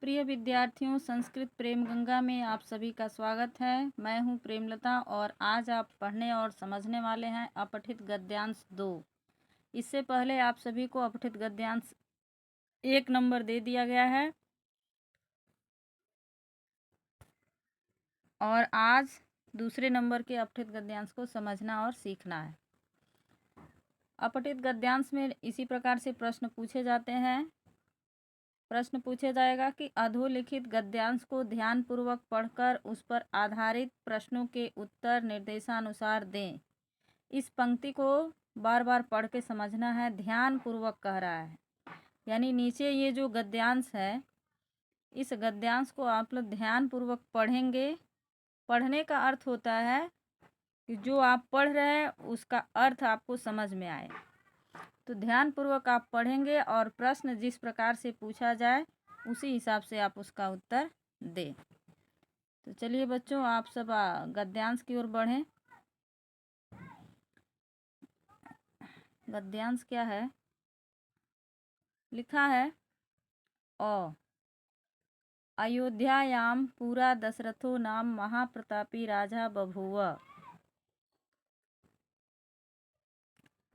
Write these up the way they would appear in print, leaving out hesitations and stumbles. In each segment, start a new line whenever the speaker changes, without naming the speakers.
प्रिय विद्यार्थियों, संस्कृत प्रेम गंगा में आप सभी का स्वागत है। मैं हूं प्रेमलता और आज आप पढ़ने और समझने वाले हैं अपठित गद्यांश 2। इससे पहले आप सभी को अपठित गद्यांश 1 नंबर दे दिया गया है और आज दूसरे नंबर के अपठित गद्यांश को समझना और सीखना है। अपठित गद्यांश में इसी प्रकार से प्रश्न पूछे जाते हैं। प्रश्न पूछा जाएगा कि अधोलिखित गद्यांश को ध्यानपूर्वक पढ़कर उस पर आधारित प्रश्नों के उत्तर निर्देशानुसार दें। इस पंक्ति को बार बार पढ़ के समझना है। ध्यानपूर्वक कह रहा है, यानी नीचे ये जो गद्यांश है, इस गद्यांश को आप लोग ध्यानपूर्वक पढ़ेंगे। पढ़ने का अर्थ होता है कि जो आप पढ़ रहे हैं उसका अर्थ आपको समझ में आए। तो ध्यानपूर्वक आप पढ़ेंगे और प्रश्न जिस प्रकार से पूछा जाए उसी हिसाब से आप उसका उत्तर दें। तो चलिए बच्चों, आप सब गद्यांश की ओर बढ़ें। गद्यांश क्या है? लिखा है अयोध्यायाम पूरा दशरथो नाम महाप्रतापी राजा बभूव।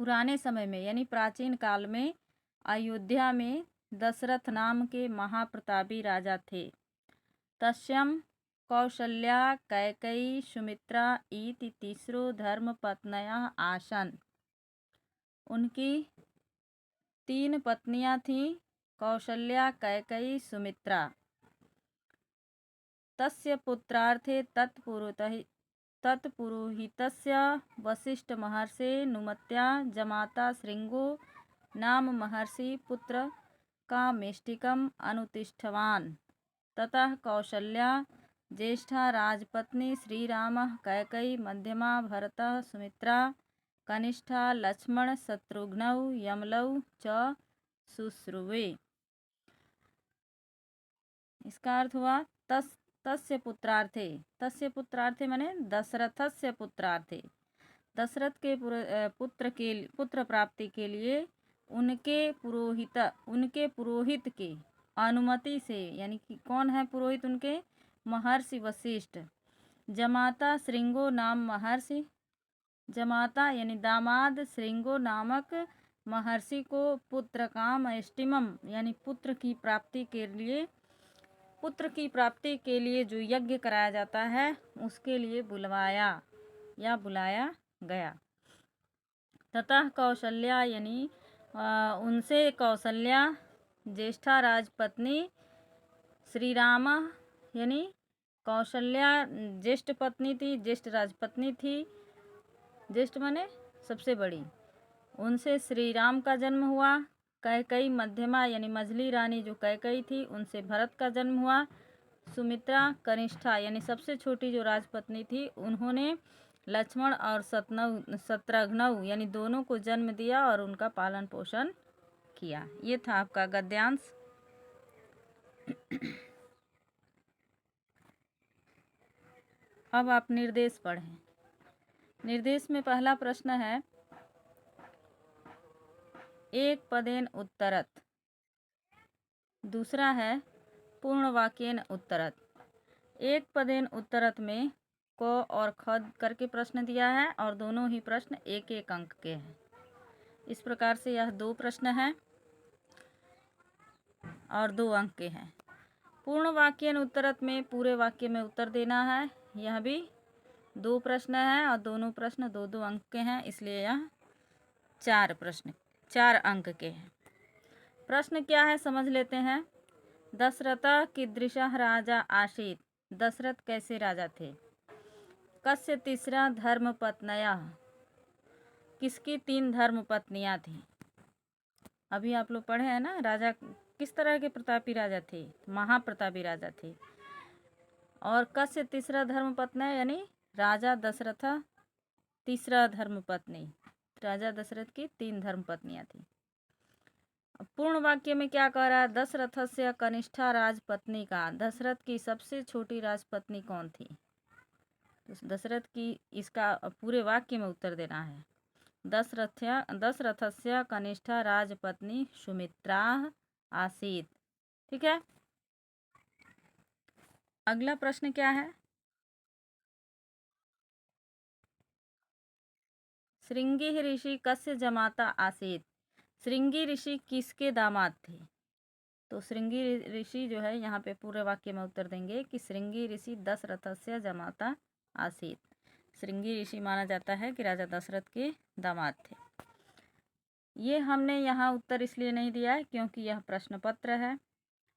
पुराने समय में यानी प्राचीन काल में अयोध्या में दशरथ नाम के महाप्रतापी राजा थे। तस्यम कौशल्या कैकेयी सुमित्रा इति तीसरो धर्मपत्न्यः आसन। उनकी 3 पत्नियां थीं, कौशल्या, कैकेयी, सुमित्रा। तस्य पुत्रार्थे तत्पुरोहितस्य वसिष्ठ महर्षे नुमत्या जमाता श्रृंगो नाम महर्षि पुत्र कामेष्टिकम् अनुतिष्ठवान्। ततः कौशल्या ज्येष्ठा राजपत्नी श्रीरामः, कैकेयी मध्यमा भरतः, सुमित्रा कनिष्ठा लक्ष्मण शत्रुघ्नौ यमलौ च शुश्रुवे। इसका अर्थ हुआ तस्य पुत्रार्थे माने दशरथस्य पुत्रार्थे। दशरथ के पुत्र प्राप्ति के लिए उनके पुरोहित के अनुमति से, यानी कि कौन है पुरोहित उनके? महर्षि वशिष्ठ। जमाता श्रृंगो नाम महर्षि, जमाता यानी दामाद, श्रृंगो नामक महर्षि को पुत्र काम अष्टिमम यानी पुत्र की प्राप्ति के लिए जो यज्ञ कराया जाता है उसके लिए बुलाया गया। ततः कौशल्या यानी उनसे कौशल्या ज्येष्ठा राजपत्नी, श्री राम यानी कौशल्या ज्येष्ठ पत्नी थी, ज्येष्ठ राजपत्नी थी। ज्येष्ठ माने सबसे बड़ी। उनसे श्री राम का जन्म हुआ। कैकेयी मध्यमा यानी मझली रानी जो कैकेयी थी, उनसे भरत का जन्म हुआ। सुमित्रा कनिष्ठा यानी सबसे छोटी जो राजपत्नी थी, उन्होंने लक्ष्मण और शत्रुघ्न यानी दोनों को जन्म दिया और उनका पालन पोषण किया। ये था आपका गद्यांश। अब आप निर्देश पढ़ें। निर्देश में पहला प्रश्न है एक पदेन उत्तरत। दूसरा है पूर्ण वाक्येन उत्तरत। एक पदेन उत्तरत में क और ख करके प्रश्न दिया है और दोनों ही प्रश्न 1-1 अंक के हैं। इस प्रकार से यह 2 प्रश्न हैं और 2 अंक के हैं। पूर्ण वाक्येन उत्तरत में पूरे वाक्य में उत्तर देना है। यह भी 2 प्रश्न हैं और दोनों प्रश्न 2-2 अंक के हैं, इसलिए यह 4 अंक के हैं। प्रश्न क्या है समझ लेते हैं। दशरथ कीदृशः राजा आसीत्। दशरथ कैसे राजा थे। कस्य तीसरा धर्मपत्न्यः। किसकी 3 धर्मपत्नियां थीं। अभी आप लोग पढ़े हैं ना, राजा किस तरह के प्रतापी राजा थे, महाप्रतापी राजा थे। और कस्य तीसरा धर्मपत्नी यानी राजा दशरथ तीसरा धर्मपत्नी। राजा दशरथ की 3 धर्मपत्नियां थी। पूर्ण वाक्य में क्या कह रहा है? दशरथ से कनिष्ठा राजपत्नी का। दशरथ की सबसे छोटी राजपत्नी कौन थी? तो दशरथ की इसका पूरे वाक्य में उत्तर देना है। दशरथस्य कनिष्ठा राजपत्नी सुमित्रा आसीत्। ठीक है। अगला प्रश्न क्या है? श्रृंगी ऋषि कस्य जमाता आसीत। श्रृंगी ऋषि किसके दामाद थे? तो श्रृंगी ऋषि जो है यहाँ पे पूरे वाक्य में उत्तर देंगे कि श्रृंगी ऋषि दशरथस्य जमाता आसीत। श्रृंगी ऋषि माना जाता है कि राजा दशरथ के दामाद थे। ये हमने यहाँ उत्तर इसलिए नहीं दिया है क्योंकि यह प्रश्न पत्र है।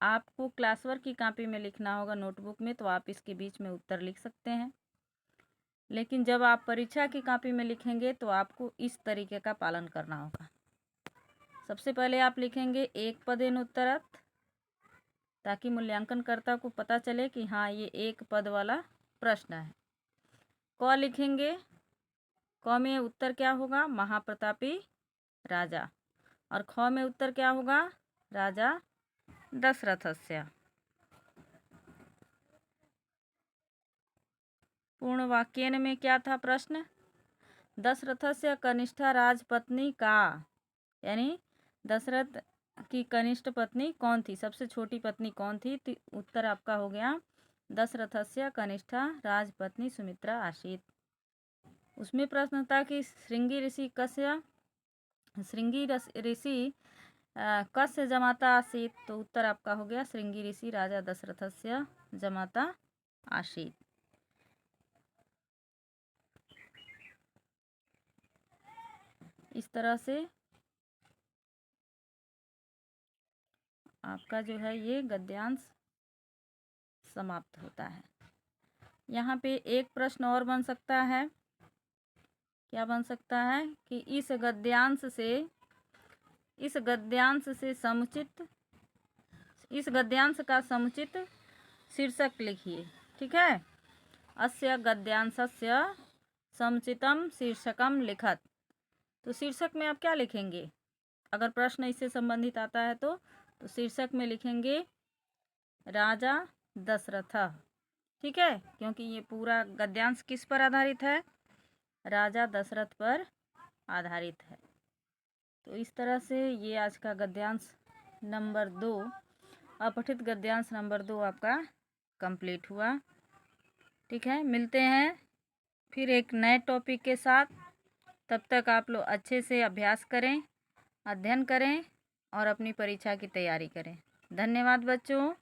आपको क्लास वर्क की कॉपी में लिखना होगा नोटबुक में, तो आप इसके बीच में उत्तर लिख सकते हैं। लेकिन जब आप परीक्षा की कॉपी में लिखेंगे तो आपको इस तरीके का पालन करना होगा। सबसे पहले आप लिखेंगे एक पदेन उत्तरत, ताकि मूल्यांकनकर्ता को पता चले कि हाँ ये एक पद वाला प्रश्न है। क लिखेंगे, क में उत्तर क्या होगा? महाप्रतापी राजा। और ख में उत्तर क्या होगा? राजा दशरथस्य। पूर्ण वाक्यन में क्या था प्रश्न? दशरथस्य कनिष्ठा राजपत्नी का, यानी दशरथ की कनिष्ठ पत्नी कौन थी, सबसे छोटी पत्नी कौन थी? तो उत्तर आपका हो गया दशरथस्य कनिष्ठा राजपत्नी सुमित्रा आसीत। उसमें प्रश्न था कि श्रृंगी ऋषि कस्य जमाता आसीत। तो उत्तर आपका हो गया श्रृंगी ऋषि राजा दशरथस्य जमाता आसीत। इस तरह से आपका जो है ये गद्यांश समाप्त होता है। यहाँ पे एक प्रश्न और बन सकता है। क्या बन सकता है कि इस गद्यांश का समुचित शीर्षक लिखिए। ठीक है, अस्य गद्यांशस्य समुचितम शीर्षकम लिखत। तो शीर्षक में आप क्या लिखेंगे? अगर प्रश्न इससे संबंधित आता है तो शीर्षक में लिखेंगे राजा दशरथ। ठीक है, क्योंकि ये पूरा गद्यांश किस पर आधारित है? राजा दशरथ पर आधारित है। तो इस तरह से ये आज का गद्यांश नंबर 2, अपठित गद्यांश नंबर 2 आपका कंप्लीट हुआ। ठीक है, मिलते हैं फिर एक नए टॉपिक के साथ। तब तक आप लोग अच्छे से अभ्यास करें, अध्ययन करें और अपनी परीक्षा की तैयारी करें। धन्यवाद बच्चों।